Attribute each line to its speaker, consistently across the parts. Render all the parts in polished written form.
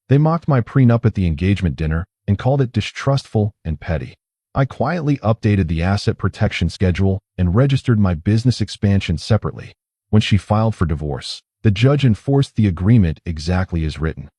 Speaker 1: They mocked my prenup at the engagement dinner and called it distrustful and petty. I quietly updated the asset protection schedule and registered my business expansion separately. When she filed for divorce, the judge enforced the agreement exactly as written.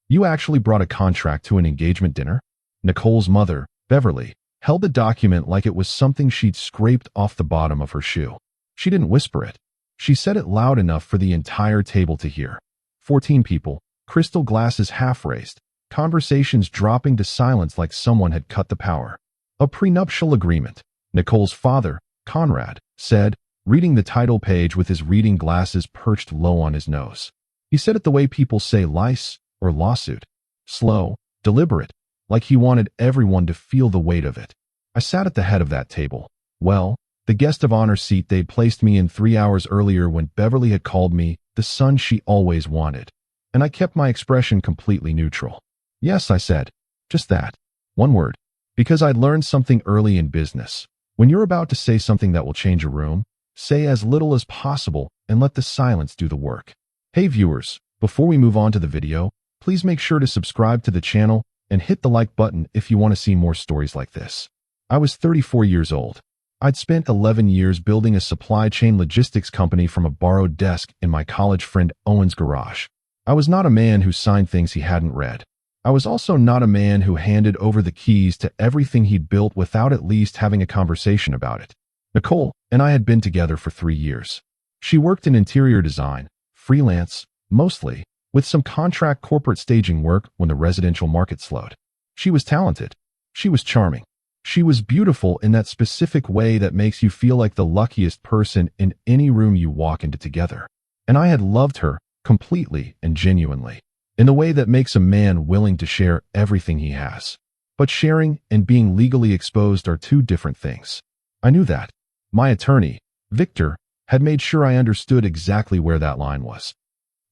Speaker 1: "You actually brought a contract to an engagement dinner?" Nicole's mother, Beverly, held the document like it was something she'd scraped off the bottom of her shoe. She didn't whisper it. She said it loud enough for the entire table to hear. 14 people, crystal glasses half raised, conversations dropping to silence like someone had cut the power. "A prenuptial agreement," Nicole's father, Conrad, said, reading the title page with his reading glasses perched low on his nose. He said it the way people say lice or lawsuit. Slow, deliberate, like he wanted everyone to feel the weight of it. I sat at the head of that table. Well, the guest of honor seat they'd placed me in 3 hours earlier when Beverly had called me the son she always wanted. And I kept my expression completely neutral. "Yes," I said. Just that. One word. Because I'd learned something early in business. When you're about to say something that will change a room, say as little as possible and let the silence do the work. Hey viewers, before we move on to the video, please make sure to subscribe to the channel and hit the like button if you want to see more stories like this. I was 34 years old. I'd spent 11 years building a supply chain logistics company from a borrowed desk in my college friend Owen's garage. I was not a man who signed things he hadn't read. I was also not a man who handed over the keys to everything he'd built without at least having a conversation about it. Nicole and I had been together for 3 years. She worked in interior design, freelance, mostly, with some contract corporate staging work when the residential market slowed. She was talented. She was charming. She was beautiful in that specific way that makes you feel like the luckiest person in any room you walk into together. And I had loved her completely and genuinely, in the way that makes a man willing to share everything he has. But sharing and being legally exposed are two different things. I knew that. My attorney, Victor, had made sure I understood exactly where that line was.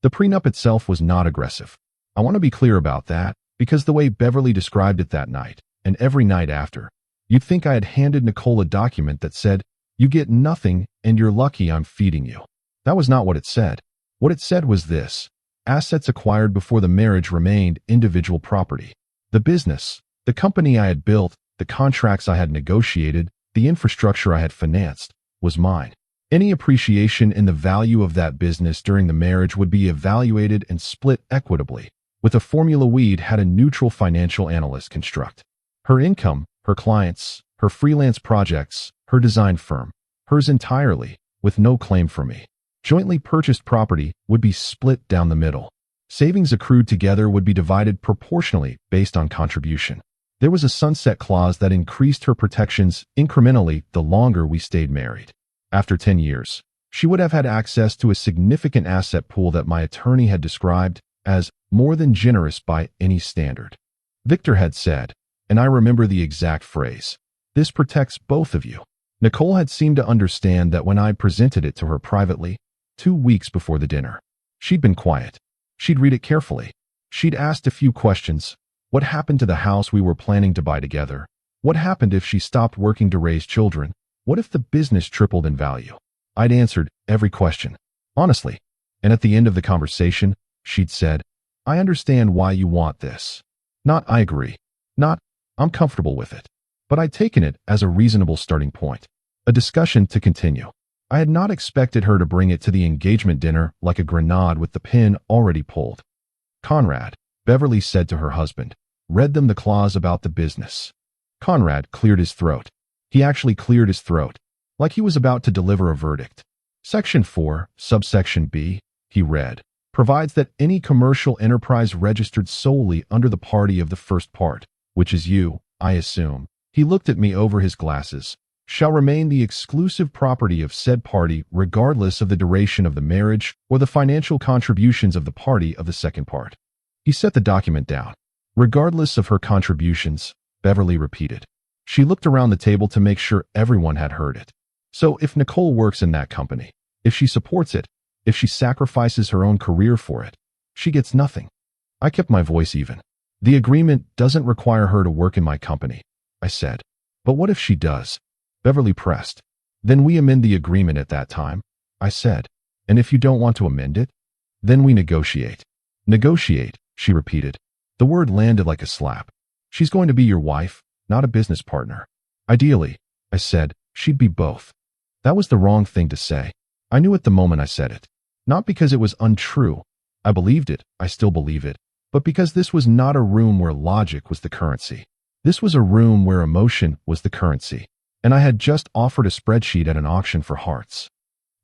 Speaker 1: The prenup itself was not aggressive. I want to be clear about that, because the way Beverly described it that night, and every night after, you'd think I had handed Nicole a document that said, "You get nothing and you're lucky I'm feeding you." That was not what it said. What it said was this: assets acquired before the marriage remained individual property. The business, the company I had built, the contracts I had negotiated, the infrastructure I had financed, was mine. Any appreciation in the value of that business during the marriage would be evaluated and split equitably, with a formula we'd had a neutral financial analyst construct. Her income, her clients, her freelance projects, her design firm, hers entirely, with no claim for me. Jointly purchased property would be split down the middle. Savings accrued together would be divided proportionally based on contribution. There was a sunset clause that increased her protections incrementally the longer we stayed married. After 10 years, she would have had access to a significant asset pool that my attorney had described as more than generous by any standard. Victor had said, and I remember the exact phrase, "This protects both of you." Nicole had seemed to understand that when I presented it to her privately, 2 weeks before the dinner. She'd been quiet. She'd read it carefully. She'd asked a few questions. What happened to the house we were planning to buy together? What happened if she stopped working to raise children? What if the business tripled in value? I'd answered every question, honestly. And at the end of the conversation, she'd said, "I understand why you want this." Not "I agree." Not "I'm comfortable with it." But I'd taken it as a reasonable starting point. A discussion to continue. I had not expected her to bring it to the engagement dinner like a grenade with the pin already pulled. "Conrad," Beverly said to her husband, read them the clause about the business. Conrad cleared his throat. He actually cleared his throat, like he was about to deliver a verdict. Section 4, subsection B, he read, provides that any commercial enterprise registered solely under the party of the first part, which is you, I assume. He looked at me over his glasses. Shall remain the exclusive property of said party regardless of the duration of the marriage or the financial contributions of the party of the second part. He set the document down. Regardless of her contributions, Beverly repeated. She looked around the table to make sure everyone had heard it. So if Nicole works in that company, if she supports it, if she sacrifices her own career for it, she gets nothing. I kept my voice even. The agreement doesn't require her to work in my company, I said. But what if she does? Beverly pressed. Then we amend the agreement at that time, I said. And if you don't want to amend it, then we negotiate. Negotiate, she repeated. The word landed like a slap. She's going to be your wife, not a business partner. Ideally, I said, she'd be both. That was the wrong thing to say. I knew it the moment I said it. Not because it was untrue. I believed it, I still believe it, but because this was not a room where logic was the currency. This was a room where emotion was the currency. And I had just offered a spreadsheet at an auction for hearts.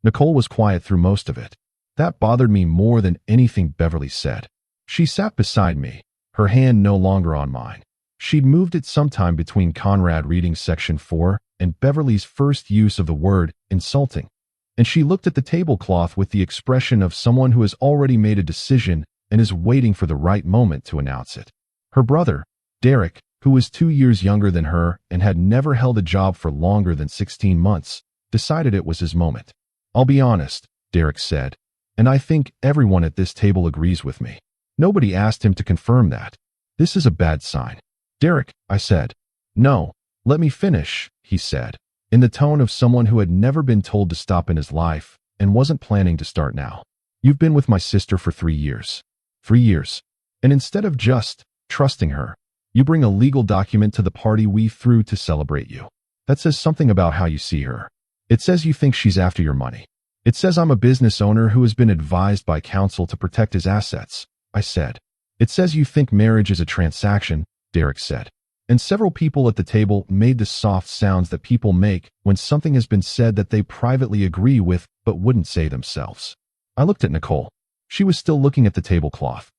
Speaker 1: Nicole was quiet through most of it. That bothered me more than anything Beverly said. She sat beside me, her hand no longer on mine. She'd moved it sometime between Conrad reading section 4 and Beverly's first use of the word insulting. And she looked at the tablecloth with the expression of someone who has already made a decision and is waiting for the right moment to announce it. Her brother, Derek, who was 2 years younger than her and had never held a job for longer than 16 months, decided it was his moment. I'll be honest, Derek said, and I think everyone at this table agrees with me. Nobody asked him to confirm that. This is a bad sign. Derek, I said. No, let me finish, he said, in the tone of someone who had never been told to stop in his life and wasn't planning to start now. You've been with my sister for 3 years. 3 years. And instead of just trusting her, you bring a legal document to the party we threw to celebrate you. That says something about how you see her. It says you think she's after your money. It says I'm a business owner who has been advised by counsel to protect his assets, I said. It says you think marriage is a transaction, Derek said. And several people at the table made the soft sounds that people make when something has been said that they privately agree with but wouldn't say themselves. I looked at Nicole. She was still looking at the tablecloth.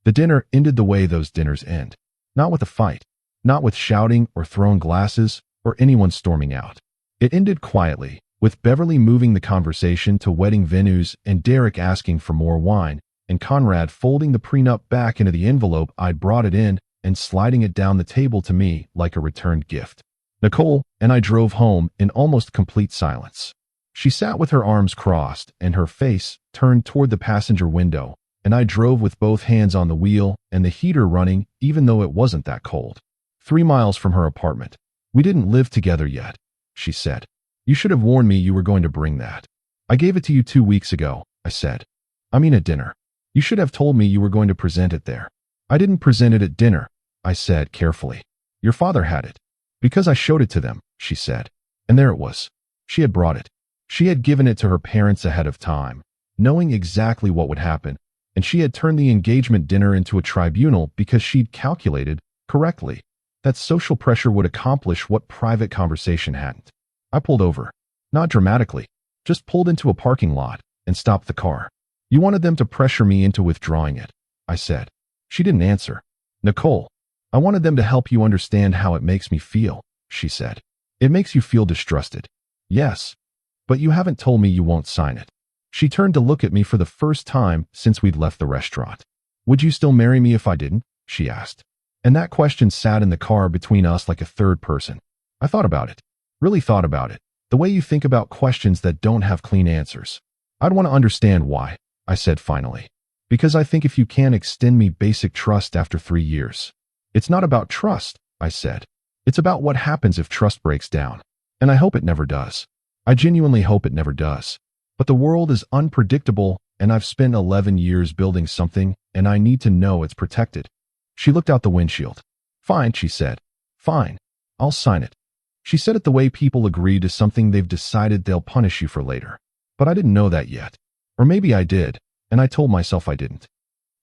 Speaker 1: The dinner ended the way those dinners end. Not with a fight, not with shouting or throwing glasses or anyone storming out. It ended quietly, with Beverly moving the conversation to wedding venues and Derek asking for more wine, and Conrad folding the prenup back into the envelope I'd brought it in and sliding it down the table to me like a returned gift. Nicole and I drove home in almost complete silence. She sat with her arms crossed and her face turned toward the passenger window, and I drove with both hands on the wheel and the heater running even though it wasn't that cold. 3 miles from her apartment. We didn't live together yet, she said. You should have warned me you were going to bring that. I gave it to you 2 weeks ago, I said. I mean at dinner. You should have told me you were going to present it there. I didn't present it at dinner, I said carefully. Your father had it. Because I showed it to them, she said. And there it was. She had brought it. She had given it to her parents ahead of time, knowing exactly what would happen, and she had turned the engagement dinner into a tribunal because she'd calculated, correctly, that social pressure would accomplish what private conversation hadn't. I pulled over. Not dramatically. Just pulled into a parking lot and stopped the car. You wanted them to pressure me into withdrawing it, I said. She didn't answer. Nicole, I wanted them to help you understand how it makes me feel, she said. It makes you feel distrusted. Yes. But you haven't told me you won't sign it. She turned to look at me for the first time since we'd left the restaurant. Would you still marry me if I didn't? She asked. And that question sat in the car between us like a third person. I thought about it. Really thought about it. The way you think about questions that don't have clean answers. I'd want to understand why, I said finally. Because I think if you can't extend me basic trust after 3 years. It's not about trust, I said. It's about what happens if trust breaks down. And I hope it never does. I genuinely hope it never does. But the world is unpredictable, and I've spent 11 years building something, and I need to know it's protected. She looked out the windshield. Fine, she said. Fine. I'll sign it. She said it the way people agree to something they've decided they'll punish you for later. But I didn't know that yet. Or maybe I did, and I told myself I didn't.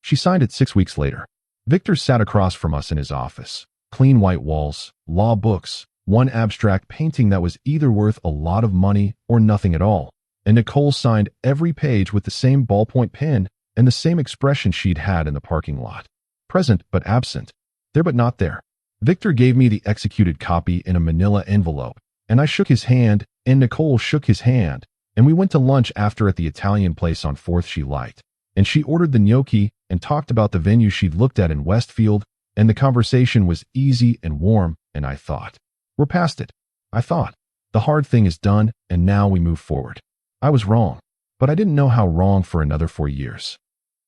Speaker 1: She signed it 6 weeks later. Victor sat across from us in his office. Clean white walls, law books, one abstract painting that was either worth a lot of money or nothing at all. And Nicole signed every page with the same ballpoint pen and the same expression she'd had in the parking lot. Present but absent. There but not there. Victor gave me the executed copy in a manila envelope, and I shook his hand, and Nicole shook his hand, and we went to lunch after at the Italian place on 4th she liked. And she ordered the gnocchi and talked about the venue she'd looked at in Westfield, and the conversation was easy and warm, and I thought, we're past it. I thought, the hard thing is done, and now we move forward. I was wrong, but I didn't know how wrong for another 4 years.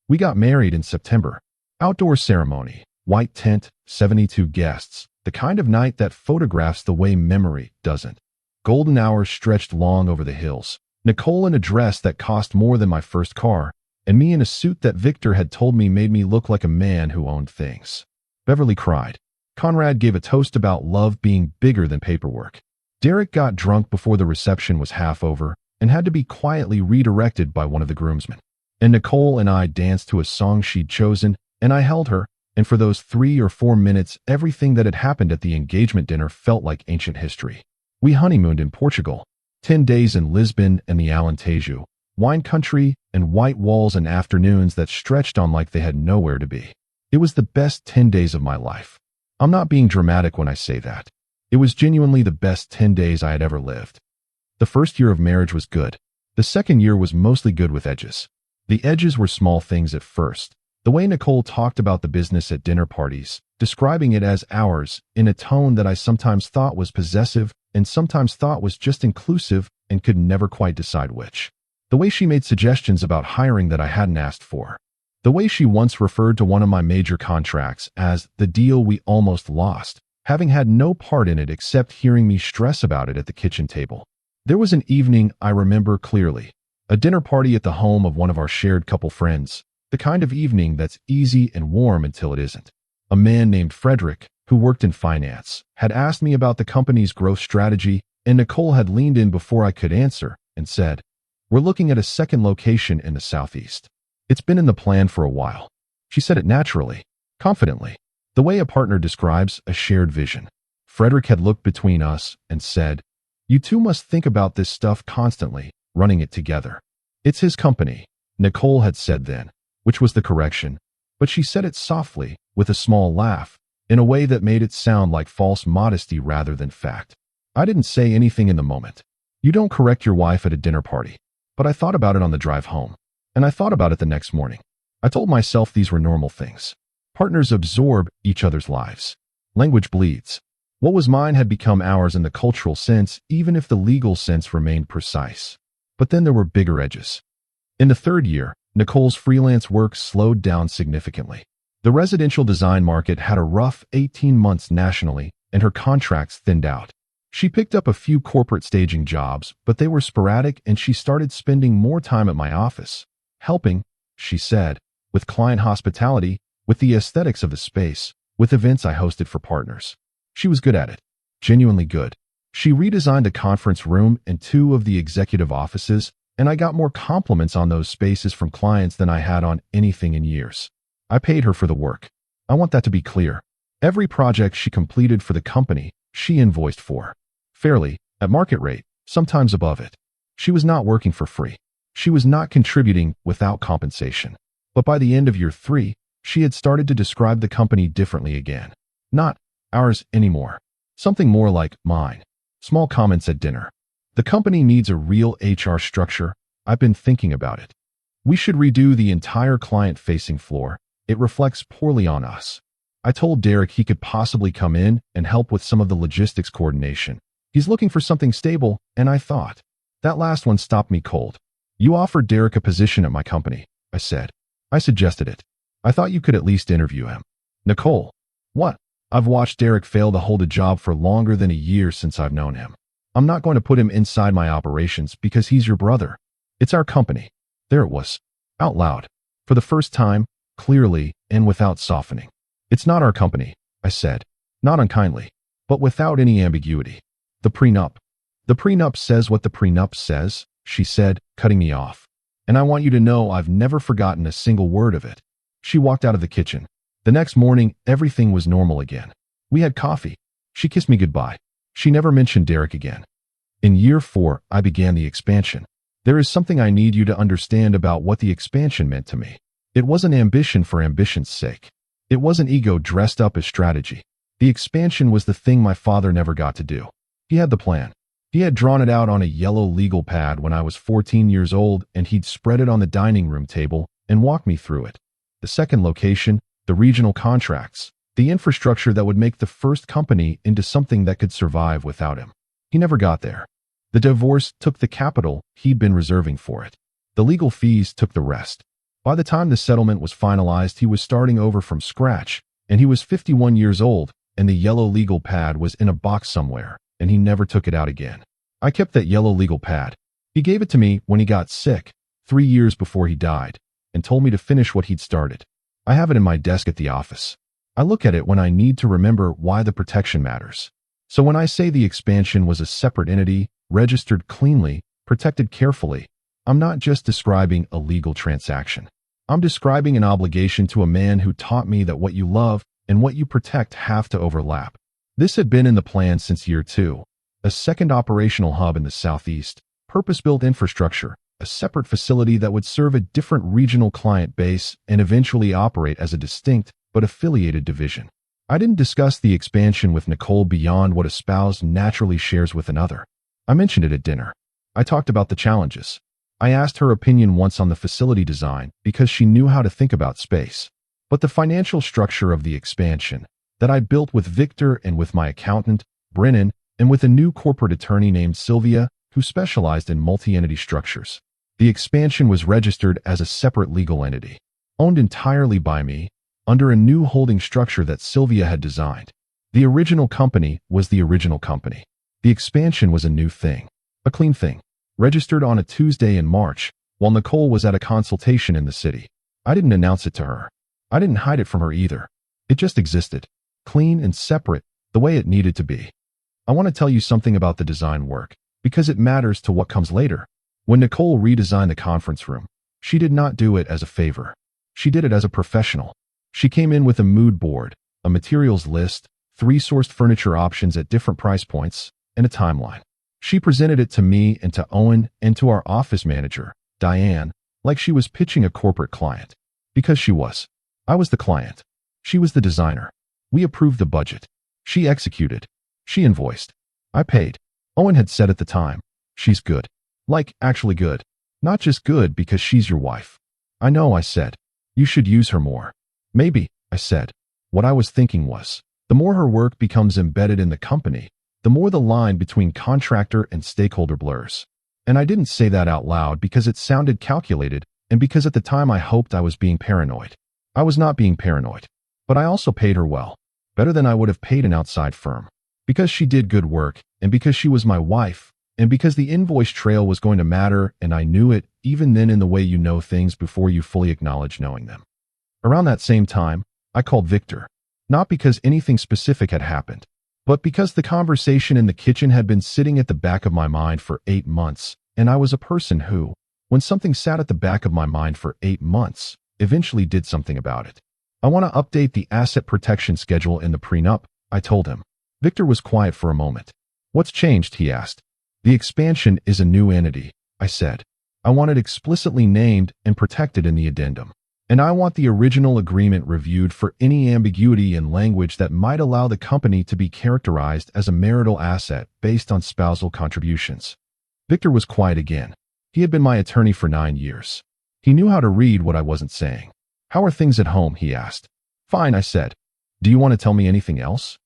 Speaker 1: We got married in September. Outdoor ceremony, white tent, 72 guests, the kind of night that photographs the way memory doesn't. Golden hours stretched long over the hills. Nicole in a dress that cost more than my first car, and me in a suit that Victor had told me made me look like a man who owned things. Beverly cried. Conrad gave a toast about love being bigger than paperwork. Derek got drunk before the reception was half over and had to be quietly redirected by one of the groomsmen. And Nicole and I danced to a song she'd chosen, and I held her, and for those 3 or 4 minutes, everything that had happened at the engagement dinner felt like ancient history. We honeymooned in Portugal, 10 days in Lisbon and the Alentejo, wine country and white walls and afternoons that stretched on like they had nowhere to be. It was the best 10 days of my life. I'm not being dramatic when I say that. It was genuinely the best 10 days I had ever lived. The first year of marriage was good. The second year was mostly good with edges. The edges were small things at first. The way Nicole talked about the business at dinner parties, describing it as ours, in a tone that I sometimes thought was possessive and sometimes thought was just inclusive and could never quite decide which. The way she made suggestions about hiring that I hadn't asked for. The way she once referred to one of my major contracts as the deal we almost lost, having had no part in it except hearing me stress about it at the kitchen table. There was an evening I remember clearly, a dinner party at the home of one of our shared couple friends, the kind of evening that's easy and warm until it isn't. A man named Frederick, who worked in finance, had asked me about the company's growth strategy, and Nicole had leaned in before I could answer and said, "We're looking at a second location in the southeast. It's been in the plan for a while." She said it naturally, confidently, the way a partner describes a shared vision. Frederick had looked between us and said, "You two must think about this stuff constantly, running it together." "It's his company," Nicole had said then, which was the correction, but she said it softly, with a small laugh, in a way that made it sound like false modesty rather than fact. I didn't say anything in the moment. You don't correct your wife at a dinner party. But I thought about it on the drive home. And I thought about it the next morning. I told myself these were normal things. Partners absorb each other's lives. Language bleeds. What was mine had become ours in the cultural sense, even if the legal sense remained precise. But then there were bigger edges. In the third year, Nicole's freelance work slowed down significantly. The residential design market had a rough 18 months nationally, and her contracts thinned out. She picked up a few corporate staging jobs, but they were sporadic, and she started spending more time at my office, helping, she said, with client hospitality, with the aesthetics of the space, with events I hosted for partners. She was good at it, genuinely good. She redesigned a conference room and 2 of the executive offices, and I got more compliments on those spaces from clients than I had on anything in years. I paid her for the work. I want that to be clear. Every project she completed for the company, she invoiced for. Fairly, at market rate, sometimes above it. She was not working for free. She was not contributing without compensation. But by the end of year 3, she had started to describe the company differently again. Not ours anymore. Something more like mine. Small comments at dinner. "The company needs a real HR structure. I've been thinking about it. We should redo the entire client-facing floor. It reflects poorly on us." I told Derek he could possibly come in and help with some of the logistics coordination. He's looking for something stable, and I thought. That last one stopped me cold. "You offered Derek a position at my company," I said. "I suggested it. I thought you could at least interview him." "Nicole." "What?" "I've watched Derek fail to hold a job for longer than a year since I've known him. I'm not going to put him inside my operations because he's your brother. It's our company." There it was, out loud, for the first time, clearly and without softening. "It's not our company," I said, not unkindly, but without any ambiguity. "The prenup." "The prenup says what the prenup says," she said, cutting me off. "And I want you to know I've never forgotten a single word of it." She walked out of the kitchen. The next morning, everything was normal again. We had coffee. She kissed me goodbye. She never mentioned Derek again. In year 4, I began the expansion. There is something I need you to understand about what the expansion meant to me. It wasn't ambition for ambition's sake. It wasn't ego dressed up as strategy. The expansion was the thing my father never got to do. He had the plan. He had drawn it out on a yellow legal pad when I was 14 years old, and he'd spread it on the dining room table and walk me through it. The second location, the regional contracts, the infrastructure that would make the first company into something that could survive without him. He never got there. The divorce took the capital he'd been reserving for it. The legal fees took the rest. By the time the settlement was finalized, he was starting over from scratch, and he was 51 years old, and the yellow legal pad was in a box somewhere, and he never took it out again. I kept that yellow legal pad. He gave it to me when he got sick, 3 years before he died. and told me to finish what he'd started. I have it in my desk at the office. I look at it when I need to remember why the protection matters. So when I say the expansion was a separate entity, registered cleanly, protected carefully, I'm not just describing a legal transaction. I'm describing an obligation to a man who taught me that what you love and what you protect have to overlap. This had been in the plan since year 2. A second operational hub in the southeast, purpose-built infrastructure, a separate facility that would serve a different regional client base and eventually operate as a distinct but affiliated division. I didn't discuss the expansion with Nicole beyond what a spouse naturally shares with another. I mentioned it at dinner. I talked about the challenges. I asked her opinion once on the facility design because she knew how to think about space. But the financial structure of the expansion that I built with Victor and with my accountant, Brennan, and with a new corporate attorney named Sylvia, who specialized in multi-entity structures. The expansion was registered as a separate legal entity, owned entirely by me, under a new holding structure that Sylvia had designed. The original company was the original company. The expansion was a new thing, a clean thing, registered on a Tuesday in March, while Nicole was at a consultation in the city. I didn't announce it to her. I didn't hide it from her either. It just existed, clean and separate, the way it needed to be. I want to tell you something about the design work, because it matters to what comes later. When Nicole redesigned the conference room, she did not do it as a favor. She did it as a professional. She came in with a mood board, a materials list, 3 sourced furniture options at different price points, and a timeline. She presented it to me and to Owen and to our office manager, Diane, like she was pitching a corporate client. Because she was. I was the client. She was the designer. We approved the budget. She executed. She invoiced. I paid. Owen had said at the time, "She's good." Like, actually good. Not just good because she's your wife. "I know," I said. "You should use her more." "Maybe," I said. What I was thinking was, the more her work becomes embedded in the company, the more the line between contractor and stakeholder blurs. And I didn't say that out loud because it sounded calculated and because at the time I hoped I was being paranoid. I was not being paranoid. But I also paid her well, better than I would have paid an outside firm. Because she did good work, and because she was my wife, and because the invoice trail was going to matter, and I knew it, even then in the way you know things before you fully acknowledge knowing them. Around that same time, I called Victor, not because anything specific had happened, but because the conversation in the kitchen had been sitting at the back of my mind for 8 months, and I was a person who, when something sat at the back of my mind for 8 months, eventually did something about it. "I want to update the asset protection schedule in the prenup," I told him. Victor was quiet for a moment. "What's changed?" he asked. "The expansion is a new entity," I said. "I want it explicitly named and protected in the addendum. And I want the original agreement reviewed for any ambiguity in language that might allow the company to be characterized as a marital asset based on spousal contributions." Victor was quiet again. He had been my attorney for 9 years. He knew how to read what I wasn't saying. "How are things at home?" he asked. "Fine," I said. "Do you want to tell me anything else?"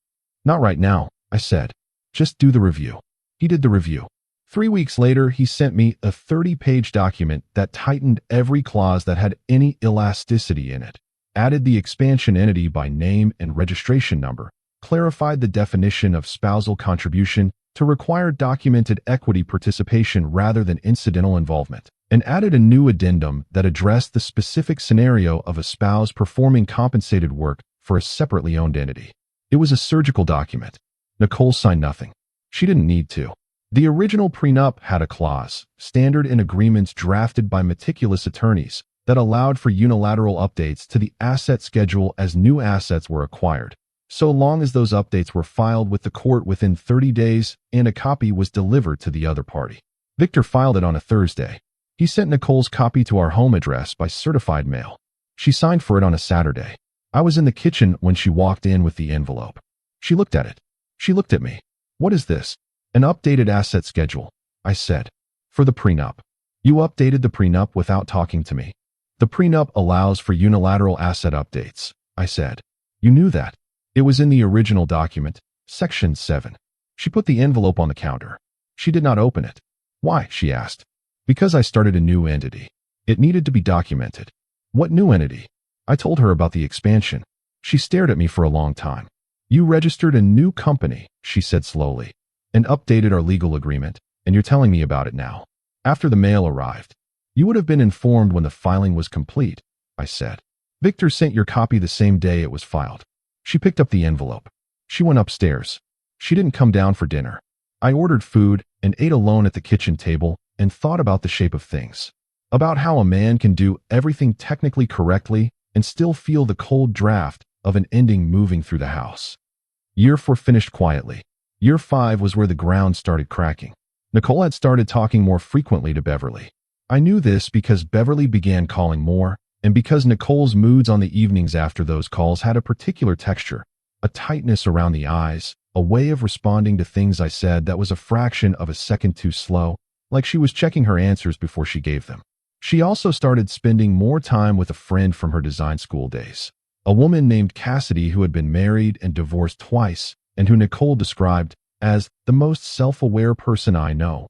Speaker 1: "Not right now," I said. "Just do the review." He did the review. 3 weeks later, he sent me a 30-page document that tightened every clause that had any elasticity in it, added the expansion entity by name and registration number, clarified the definition of spousal contribution to require documented equity participation rather than incidental involvement, and added a new addendum that addressed the specific scenario of a spouse performing compensated work for a separately owned entity. It was a surgical document. Nicole signed nothing. She didn't need to. The original prenup had a clause, standard in agreements drafted by meticulous attorneys, that allowed for unilateral updates to the asset schedule as new assets were acquired, so long as those updates were filed with the court within 30 days and a copy was delivered to the other party. Victor filed it on a Thursday. He sent Nicole's copy to our home address by certified mail. She signed for it on a Saturday. I was in the kitchen when she walked in with the envelope. She looked at it. She looked at me. "What is this?" "An updated asset schedule," I said. "For the prenup." "You updated the prenup without talking to me." "The prenup allows for unilateral asset updates," I said. "You knew that. It was in the original document, Section 7. She put the envelope on the counter. She did not open it. "Why?" she asked. "Because I started a new entity. It needed to be documented." "What new entity?" I told her about the expansion. She stared at me for a long time. "You registered a new company," she said slowly, "and updated our legal agreement, and you're telling me about it now, after the mail arrived. You would have been informed when the filing was complete, I said. Victor sent your copy the same day it was filed. She picked up the envelope. She went upstairs. She didn't come down for dinner. I ordered food and ate alone at the kitchen table and thought about the shape of things. About how a man can do everything technically correctly and still feel the cold draft of an ending moving through the house. Year 4 finished quietly. Year 5 was where the ground started cracking. Nicole had started talking more frequently to Beverly. I knew this because Beverly began calling more, and because Nicole's moods on the evenings after those calls had a particular texture, a tightness around the eyes, a way of responding to things I said that was a fraction of a second too slow, like she was checking her answers before she gave them. She also started spending more time with a friend from her design school days, a woman named Cassidy who had been married and divorced twice, and who Nicole described as the most self-aware person I know,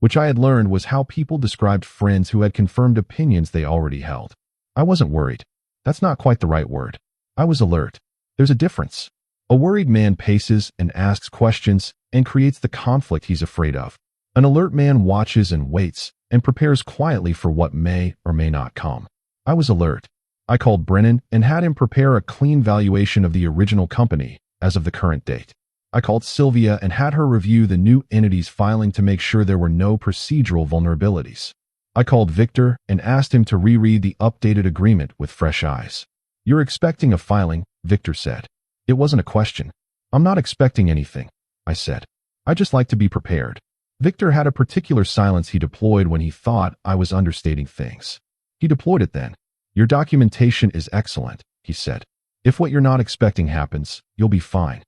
Speaker 1: which I had learned was how people described friends who had confirmed opinions they already held. I wasn't worried. That's not quite the right word. I was alert. There's a difference. A worried man paces and asks questions and creates the conflict he's afraid of. An alert man watches and waits and prepares quietly for what may or may not come. I was alert. I called Brennan and had him prepare a clean valuation of the original company as of the current date. I called Sylvia and had her review the new entity's filing to make sure there were no procedural vulnerabilities. I called Victor and asked him to reread the updated agreement with fresh eyes. You're expecting a filing, Victor said. It wasn't a question. I'm not expecting anything, I said. I just like to be prepared. Victor had a particular silence he deployed when he thought I was understating things. He deployed it then. Your documentation is excellent, he said. If what you're not expecting happens, you'll be fine.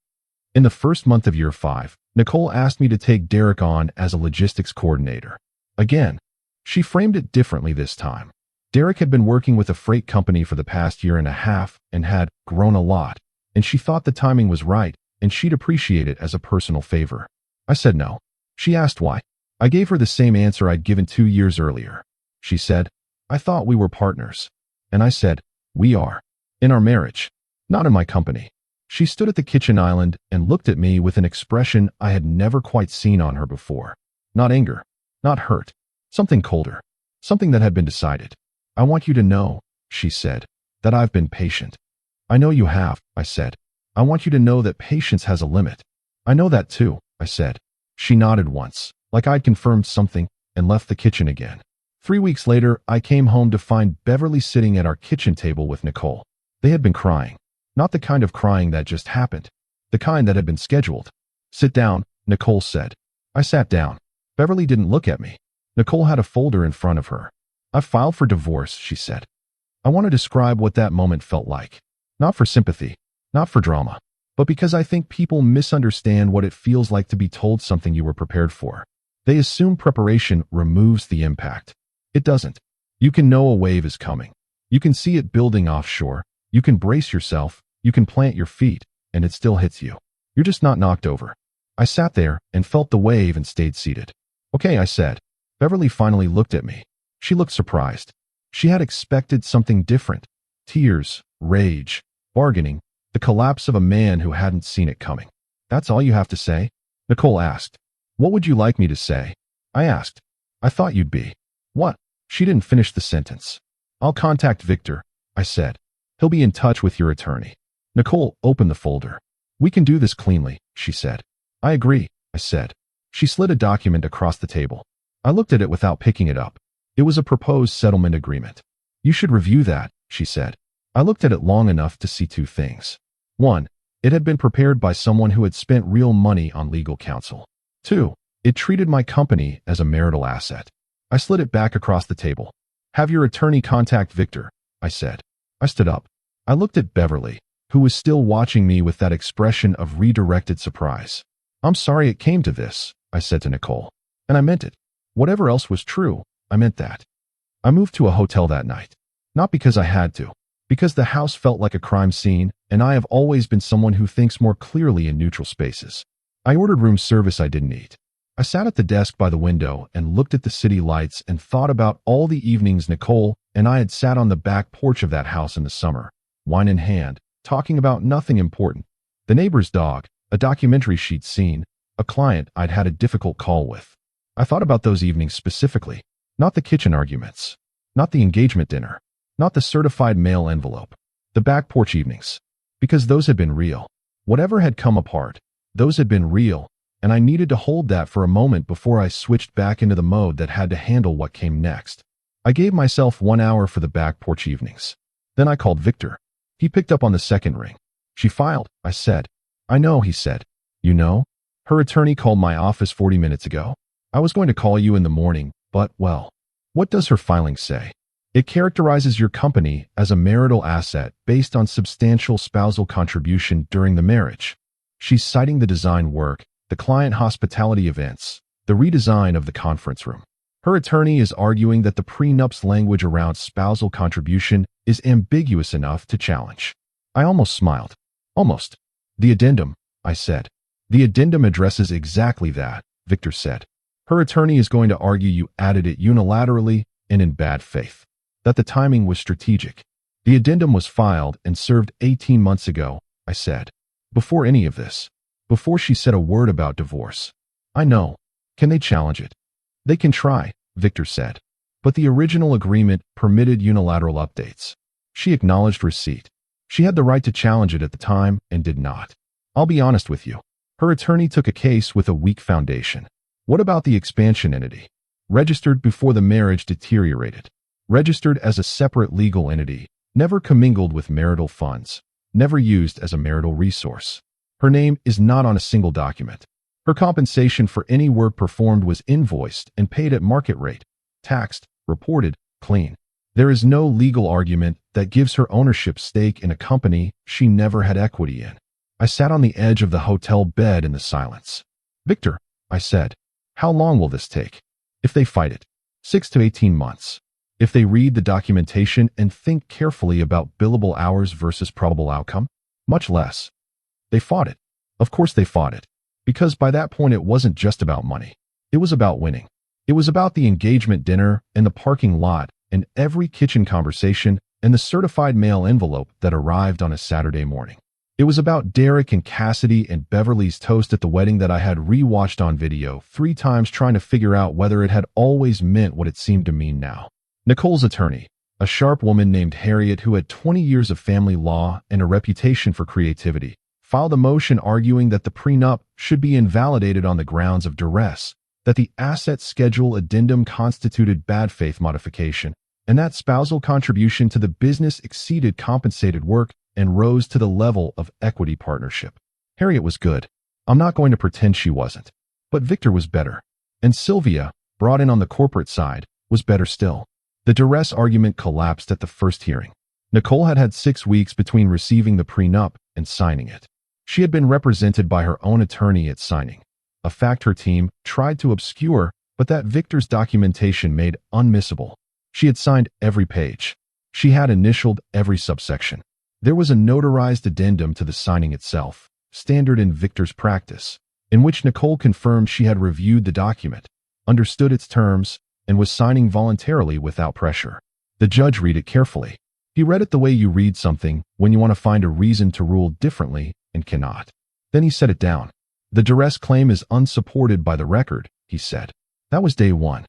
Speaker 1: In the first month of year 5, Nicole asked me to take Derek on as a logistics coordinator. Again, she framed it differently this time. Derek had been working with a freight company for the past year and a half and had grown a lot, and she thought the timing was right and she'd appreciate it as a personal favor. I said no. She asked why. I gave her the same answer I'd given 2 years earlier. She said, I thought we were partners. And I said, we are. In our marriage. Not in my company. She stood at the kitchen island and looked at me with an expression I had never quite seen on her before. Not anger. Not hurt. Something colder. Something that had been decided. I want you to know, she said, that I've been patient. I know you have, I said. I want you to know that patience has a limit. I know that too, I said. She nodded once, like I'd confirmed something, and left the kitchen again. 3 weeks later, I came home to find Beverly sitting at our kitchen table with Nicole. They had been crying. Not the kind of crying that just happened. The kind that had been scheduled. Sit down, Nicole said. I sat down. Beverly didn't look at me. Nicole had a folder in front of her. I filed for divorce, she said. I want to describe what that moment felt like. Not for sympathy. Not for drama. But because I think people misunderstand what it feels like to be told something you were prepared for. They assume preparation removes the impact. It doesn't. You can know a wave is coming. You can see it building offshore. You can brace yourself. You can plant your feet, and it still hits you. You're just not knocked over. I sat there and felt the wave and stayed seated. Okay, I said. Beverly finally looked at me. She looked surprised. She had expected something different. Tears, rage, bargaining, the collapse of a man who hadn't seen it coming. That's all you have to say? Nicole asked. What would you like me to say? I asked. I thought you'd be. What? She didn't finish the sentence. I'll contact Victor, I said. He'll be in touch with your attorney. Nicole opened the folder. We can do this cleanly, she said. I agree, I said. She slid a document across the table. I looked at it without picking it up. It was a proposed settlement agreement. You should review that, she said. I looked at it long enough to see 2 things. 1, it had been prepared by someone who had spent real money on legal counsel. 2, it treated my company as a marital asset. I slid it back across the table. Have your attorney contact Victor, I said. I stood up. I looked at Beverly, who was still watching me with that expression of redirected surprise. I'm sorry it came to this, I said to Nicole. And I meant it. Whatever else was true, I meant that. I moved to a hotel that night. Not because I had to. Because the house felt like a crime scene, and I have always been someone who thinks more clearly in neutral spaces. I ordered room service I didn't eat. I sat at the desk by the window and looked at the city lights and thought about all the evenings Nicole and I had sat on the back porch of that house in the summer, wine in hand, talking about nothing important. The neighbor's dog, a documentary she'd seen, a client I'd had a difficult call with. I thought about those evenings specifically, not the kitchen arguments. Not the engagement dinner. Not the certified mail envelope. The back porch evenings. Because those had been real. Whatever had come apart, those had been real, and I needed to hold that for a moment before I switched back into the mode that had to handle what came next. I gave myself 1 hour for the back porch evenings. Then I called Victor. He picked up on the second ring. She filed, I said. I know, he said. You know? Her attorney called my office 40 minutes ago. I was going to call you in the morning, but, well, what does her filing say? It characterizes your company as a marital asset based on substantial spousal contribution during the marriage. She's citing the design work, the client hospitality events, the redesign of the conference room. Her attorney is arguing that the prenup's language around spousal contribution is ambiguous enough to challenge. I almost smiled. Almost. The addendum, I said. The addendum addresses exactly that, Victor said. Her attorney is going to argue you added it unilaterally and in bad faith. That the timing was strategic. The addendum was filed and served 18 months ago, I said. Before any of this. Before she said a word about divorce. I know. Can they challenge it? They can try, Victor said. But the original agreement permitted unilateral updates. She acknowledged receipt. She had the right to challenge it at the time and did not. I'll be honest with you. Her attorney took a case with a weak foundation. What about the expansion entity? Registered before the marriage deteriorated. Registered as a separate legal entity, never commingled with marital funds, never used as a marital resource. Her name is not on a single document. Her compensation for any work performed was invoiced and paid at market rate, taxed, reported, clean. There is no legal argument that gives her ownership stake in a company she never had equity in. I sat on the edge of the hotel bed in the silence. Victor, I said, how long will this take? If they fight it, 6 to 18 months. If they read the documentation and think carefully about billable hours versus probable outcome, much less. They fought it. Of course they fought it. Because by that point it wasn't just about money. It was about winning. It was about the engagement dinner and the parking lot and every kitchen conversation and the certified mail envelope that arrived on a Saturday morning. It was about Derek and Cassidy and Beverly's toast at the wedding that I had rewatched on video 3 times trying to figure out whether it had always meant what it seemed to mean now. Nicole's attorney, a sharp woman named Harriet who had 20 years of family law and a reputation for creativity, filed a motion arguing that the prenup should be invalidated on the grounds of duress, that the asset schedule addendum constituted bad faith modification, and that spousal contribution to the business exceeded compensated work and rose to the level of equity partnership. Harriet was good. I'm not going to pretend she wasn't. But Victor was better. And Sylvia, brought in on the corporate side, was better still. The duress argument collapsed at the first hearing. Nicole had had 6 weeks between receiving the prenup and signing it. She had been represented by her own attorney at signing, a fact her team tried to obscure, but that Victor's documentation made unmissable. She had signed every page. She had initialed every subsection. There was a notarized addendum to the signing itself, standard in Victor's practice, in which Nicole confirmed she had reviewed the document, understood its terms, and was signing voluntarily without pressure. The judge read it carefully. He read it the way you read something when you want to find a reason to rule differently and cannot. Then he set it down. The duress claim is unsupported by the record, he said. That was day 1.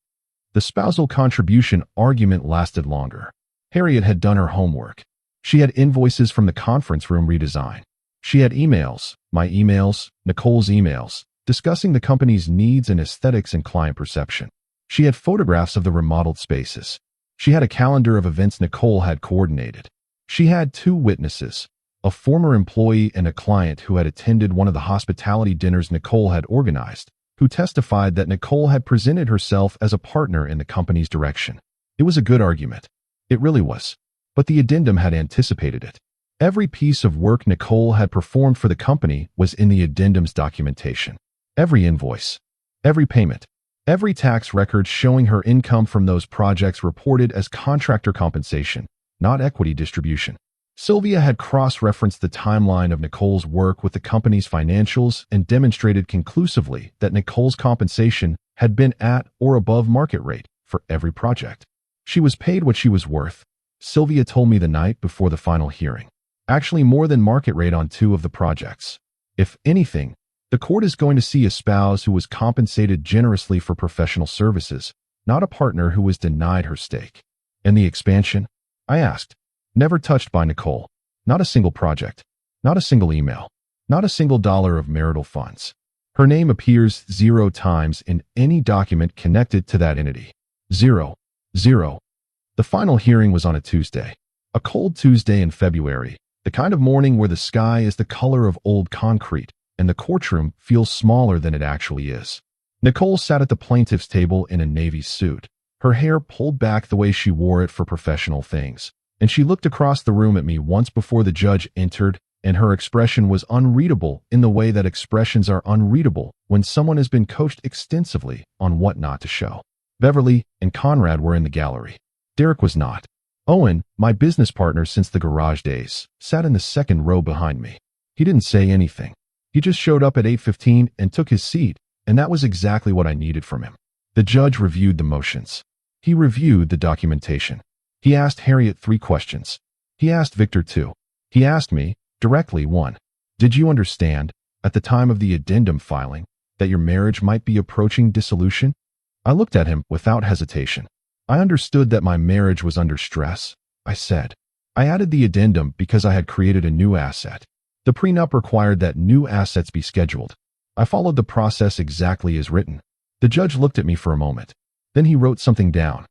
Speaker 1: The spousal contribution argument lasted longer. Harriet had done her homework. She had invoices from the conference room redesign. She had emails, my emails, Nicole's emails, discussing the company's needs and aesthetics and client perception. She had photographs of the remodeled spaces. She had a calendar of events Nicole had coordinated. She had 2 witnesses, a former employee and a client who had attended one of the hospitality dinners Nicole had organized, who testified that Nicole had presented herself as a partner in the company's direction. It was a good argument. It really was. But the addendum had anticipated it. Every piece of work Nicole had performed for the company was in the addendum's documentation. Every invoice, every payment, every tax record showing her income from those projects reported as contractor compensation, not equity distribution. Sylvia had cross-referenced the timeline of Nicole's work with the company's financials and demonstrated conclusively that Nicole's compensation had been at or above market rate for every project. She was paid what she was worth, Sylvia told me the night before the final hearing. Actually more than market rate on 2 of the projects. If anything, the court is going to see a spouse who was compensated generously for professional services, not a partner who was denied her stake. And the expansion? I asked. Never touched by Nicole. Not a single project. Not a single email. Not a single dollar of marital funds. Her name appears 0 times in any document connected to that entity. 0. 0. The final hearing was on a Tuesday. A cold Tuesday in February, the kind of morning where the sky is the color of old concrete and the courtroom feels smaller than it actually is. Nicole sat at the plaintiff's table in a navy suit, her hair pulled back the way she wore it for professional things, and she looked across the room at me once before the judge entered, and her expression was unreadable in the way that expressions are unreadable when someone has been coached extensively on what not to show. Beverly and Conrad were in the gallery. Derek was not. Owen, my business partner since the garage days, sat in the second row behind me. He didn't say anything. He just showed up at 8:15 and took his seat, and that was exactly what I needed from him. The judge reviewed the motions. He reviewed the documentation. He asked Harriet 3 questions. He asked Victor 2. He asked me, directly 1. Did you understand, at the time of the addendum filing, that your marriage might be approaching dissolution? I looked at him without hesitation. I understood that my marriage was under stress, I said. I added the addendum because I had created a new asset. The prenup required that new assets be scheduled. I followed the process exactly as written. The judge looked at me for a moment. Then he wrote something down.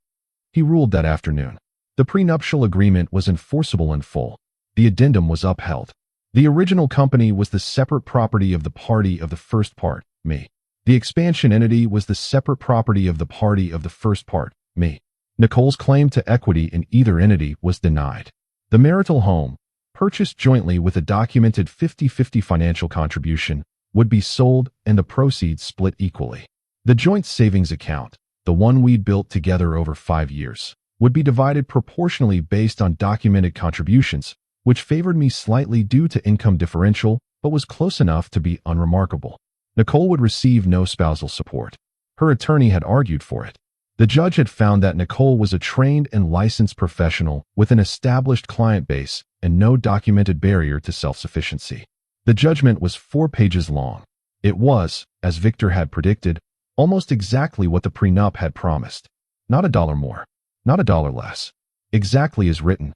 Speaker 1: He ruled that afternoon. The prenuptial agreement was enforceable in full. The addendum was upheld. The original company was the separate property of the party of the first part, me. The expansion entity was the separate property of the party of the first part, me. Nicole's claim to equity in either entity was denied. The marital home, purchased jointly with a documented 50-50 financial contribution, would be sold and the proceeds split equally. The joint savings account, the one we'd built together over 5 years, would be divided proportionally based on documented contributions, which favored me slightly due to income differential, but was close enough to be unremarkable. Nicole would receive no spousal support. Her attorney had argued for it. The judge had found that Nicole was a trained and licensed professional with an established client base and no documented barrier to self-sufficiency. The judgment was 4 pages long. It was, as Victor had predicted, almost exactly what the prenup had promised. Not a dollar more. Not a dollar less. Exactly as written.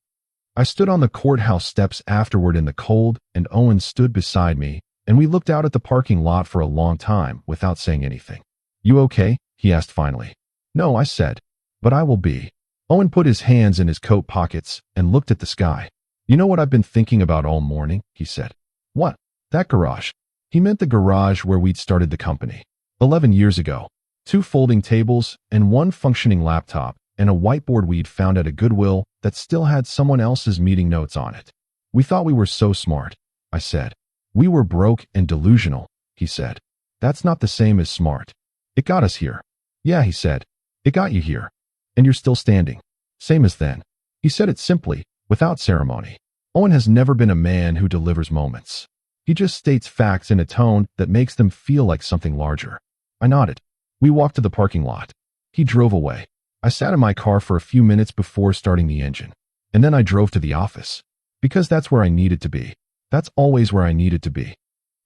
Speaker 1: I stood on the courthouse steps afterward in the cold, and Owen stood beside me, and we looked out at the parking lot for a long time without saying anything. You okay? He asked finally. No, I said. But I will be. Owen put his hands in his coat pockets and looked at the sky. You know what I've been thinking about all morning? He said. What? That garage. He meant the garage where we'd started the company. 11 years ago. 2 folding tables and 1 functioning laptop and a whiteboard we'd found at a Goodwill that still had someone else's meeting notes on it. We thought we were so smart, I said. We were broke and delusional, he said. That's not the same as smart. It got us here. Yeah, he said. It got you here. And you're still standing. Same as then. He said it simply, without ceremony. Owen has never been a man who delivers moments. He just states facts in a tone that makes them feel like something larger. I nodded. We walked to the parking lot. He drove away. I sat in my car for a few minutes before starting the engine. And then I drove to the office. Because that's where I needed to be. That's always where I needed to be.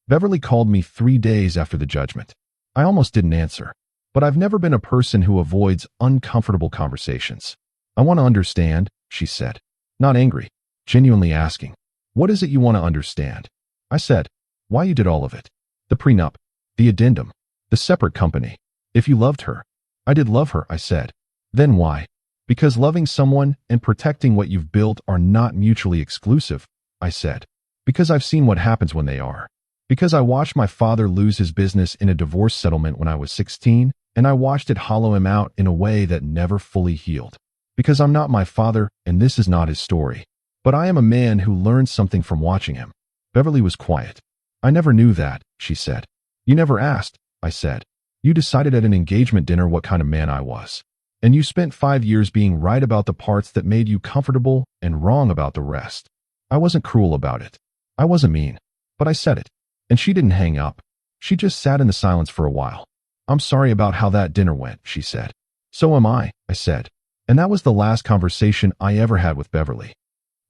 Speaker 1: Beverly called me 3 days after the judgment. I almost didn't answer. But I've never been a person who avoids uncomfortable conversations. I want to understand, she said. Not angry. Genuinely asking. What is it you want to understand? I said. Why you did all of it. The prenup. The addendum. The separate company. If you loved her. I did love her, I said. Then why? Because loving someone and protecting what you've built are not mutually exclusive, I said. Because I've seen what happens when they are. Because I watched my father lose his business in a divorce settlement when I was 16, and I watched it hollow him out in a way that never fully healed. Because I'm not my father, and this is not his story. But I am a man who learned something from watching him. Beverly was quiet. I never knew that, she said. You never asked, I said. You decided at an engagement dinner what kind of man I was. And you spent 5 years being right about the parts that made you comfortable and wrong about the rest. I wasn't cruel about it. I wasn't mean. But I said it. And she didn't hang up. She just sat in the silence for a while. I'm sorry about how that dinner went, she said. So am I said. And that was the last conversation I ever had with Beverly.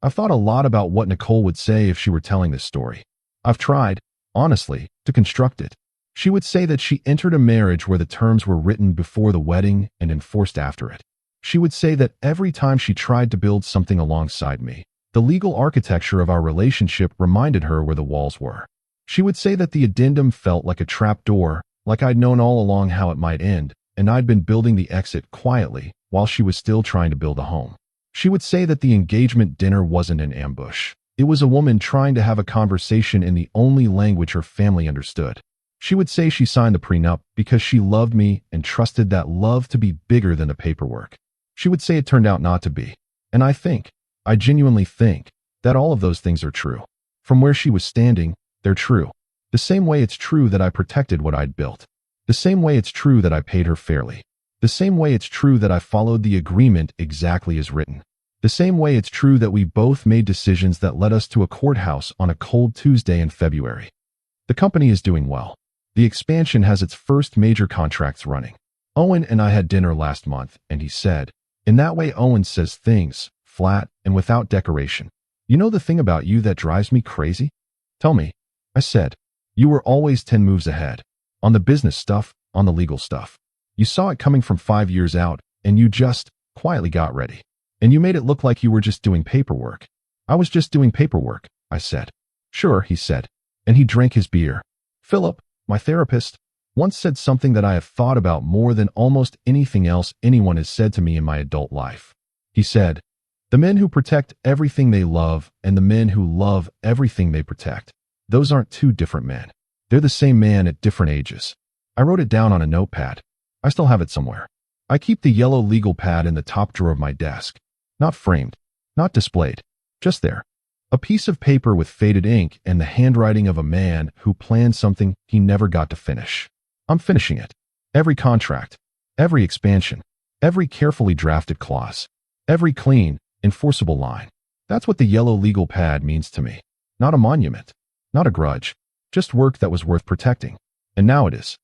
Speaker 1: I've thought a lot about what Nicole would say if she were telling this story. I've tried, honestly, to construct it. She would say that she entered a marriage where the terms were written before the wedding and enforced after it. She would say that every time she tried to build something alongside me, the legal architecture of our relationship reminded her where the walls were. She would say that the addendum felt like a trap door, like I'd known all along how it might end, and I'd been building the exit quietly while she was still trying to build a home. She would say that the engagement dinner wasn't an ambush. It was a woman trying to have a conversation in the only language her family understood. She would say she signed the prenup because she loved me and trusted that love to be bigger than the paperwork. She would say it turned out not to be. And I genuinely think, that all of those things are true. From where she was standing, they're true. The same way it's true that I protected what I'd built. The same way it's true that I paid her fairly. The same way it's true that I followed the agreement exactly as written. The same way it's true that we both made decisions that led us to a courthouse on a cold Tuesday in February. The company is doing well. The expansion has its first major contracts running. Owen and I had dinner last month, and he said, in that way Owen says things, flat and without decoration. You know the thing about you that drives me crazy? Tell me. I said, you were always 10 moves ahead. On the business stuff, on the legal stuff. You saw it coming from 5 years out, and you just quietly got ready. And you made it look like you were just doing paperwork. I was just doing paperwork, I said. Sure, he said. And he drank his beer. Philip, my therapist, once said something that I have thought about more than almost anything else anyone has said to me in my adult life. He said, the men who protect everything they love and the men who love everything they protect, those aren't two different men. They're the same man at different ages. I wrote it down on a notepad. I still have it somewhere. I keep the yellow legal pad in the top drawer of my desk. Not framed, not displayed, just there. A piece of paper with faded ink and the handwriting of a man who planned something he never got to finish. I'm finishing it. Every contract, every expansion, every carefully drafted clause, every clean, enforceable line. That's what the yellow legal pad means to me. Not a monument, not a grudge, just work that was worth protecting. And now it is.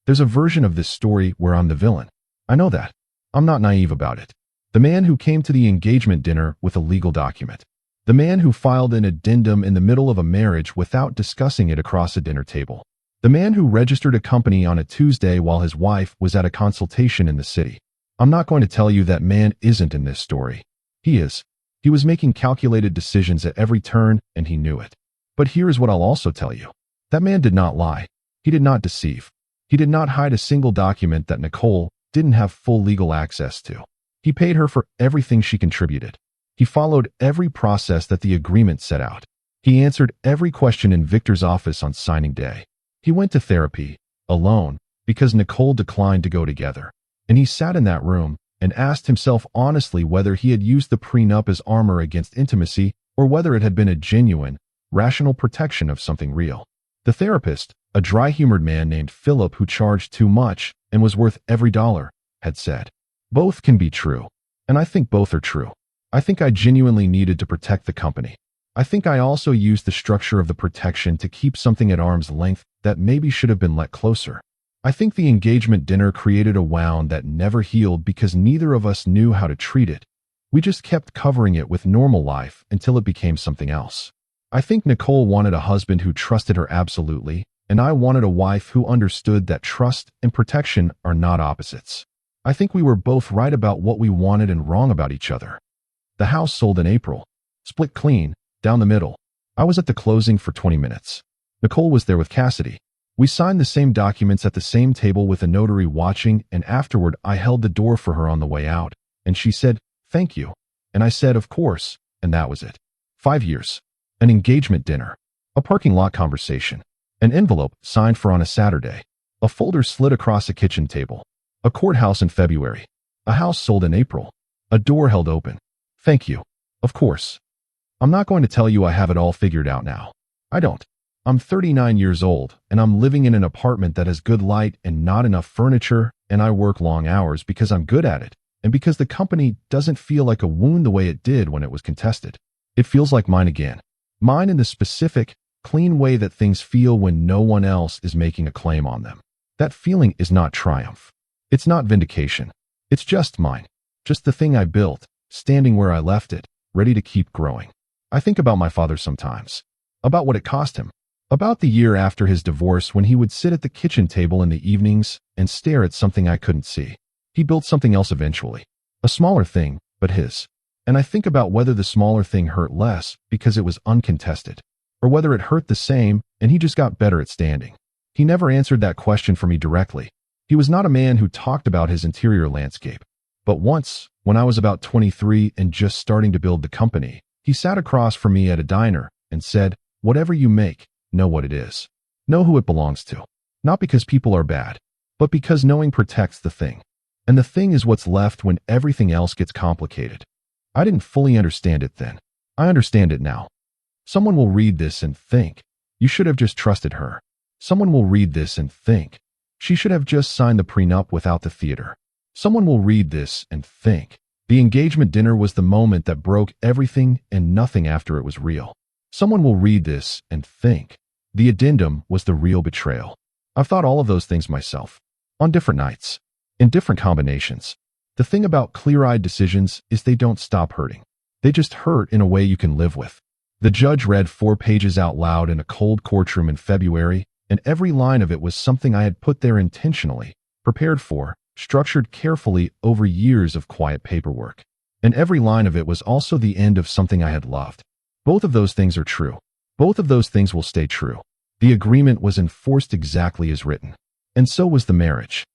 Speaker 1: There's a version of this story where I'm the villain. I know that. I'm not naive about it. The man who came to the engagement dinner with a legal document. The man who filed an addendum in the middle of a marriage without discussing it across a dinner table. The man who registered a company on a Tuesday while his wife was at a consultation in the city. I'm not going to tell you that man isn't in this story. He is. He was making calculated decisions at every turn, and he knew it. But here is what I'll also tell you. That man did not lie. He did not deceive. He did not hide a single document that Nicole didn't have full legal access to. He paid her for everything she contributed. He followed every process that the agreement set out. He answered every question in Victor's office on signing day. He went to therapy, alone, because Nicole declined to go together. And he sat in that room and asked himself honestly whether he had used the prenup as armor against intimacy or whether it had been a genuine, rational protection of something real. The therapist, a dry-humored man named Philip who charged too much and was worth every dollar, had said, both can be true. And I think both are true. I think I genuinely needed to protect the company. I think I also used the structure of the protection to keep something at arm's length that maybe should have been let closer. I think the engagement dinner created a wound that never healed because neither of us knew how to treat it. We just kept covering it with normal life until it became something else. I think Nicole wanted a husband who trusted her absolutely, and I wanted a wife who understood that trust and protection are not opposites. I think we were both right about what we wanted and wrong about each other. The house sold in April. Split clean, down the middle. I was at the closing for 20 minutes. Nicole was there with Cassidy. We signed the same documents at the same table with a notary watching, and afterward I held the door for her on the way out, and she said, thank you. And I said, of course, and that was it. 5 years. An engagement dinner. A parking lot conversation. An envelope signed for on a Saturday. A folder slid across a kitchen table. A courthouse in February. A house sold in April. A door held open. Thank you. Of course. I'm not going to tell you I have it all figured out now. I don't. I'm 39 years old, and I'm living in an apartment that has good light and not enough furniture, and I work long hours because I'm good at it, and because the company doesn't feel like a wound the way it did when it was contested. It feels like mine again. Mine in the specific, clean way that things feel when no one else is making a claim on them. That feeling is not triumph. It's not vindication. It's just mine. Just the thing I built, standing where I left it, ready to keep growing. I think about my father sometimes. About what it cost him. About the year after his divorce when he would sit at the kitchen table in the evenings and stare at something I couldn't see. He built something else eventually. A smaller thing, but his. And I think about whether the smaller thing hurt less because it was uncontested, or whether it hurt the same and he just got better at standing. He never answered that question for me directly. He was not a man who talked about his interior landscape. But once, when I was about 23 and just starting to build the company, he sat across from me at a diner and said, "Whatever you make, know what it is. Know who it belongs to. Not because people are bad, but because knowing protects the thing. And the thing is what's left when everything else gets complicated." I didn't fully understand it then. I understand it now. Someone will read this and think, "You should have just trusted her." Someone will read this and think, "She should have just signed the prenup without the theater." Someone will read this and think, "The engagement dinner was the moment that broke everything and nothing after it was real." Someone will read this and think, "The addendum was the real betrayal." I've thought all of those things myself, on different nights, in different combinations. The thing about clear-eyed decisions is they don't stop hurting. They just hurt in a way you can live with. The judge read 4 pages out loud in a cold courtroom in February, and every line of it was something I had put there intentionally, prepared for, structured carefully over years of quiet paperwork. And every line of it was also the end of something I had loved. Both of those things are true. Both of those things will stay true. The agreement was enforced exactly as written. And so was the marriage.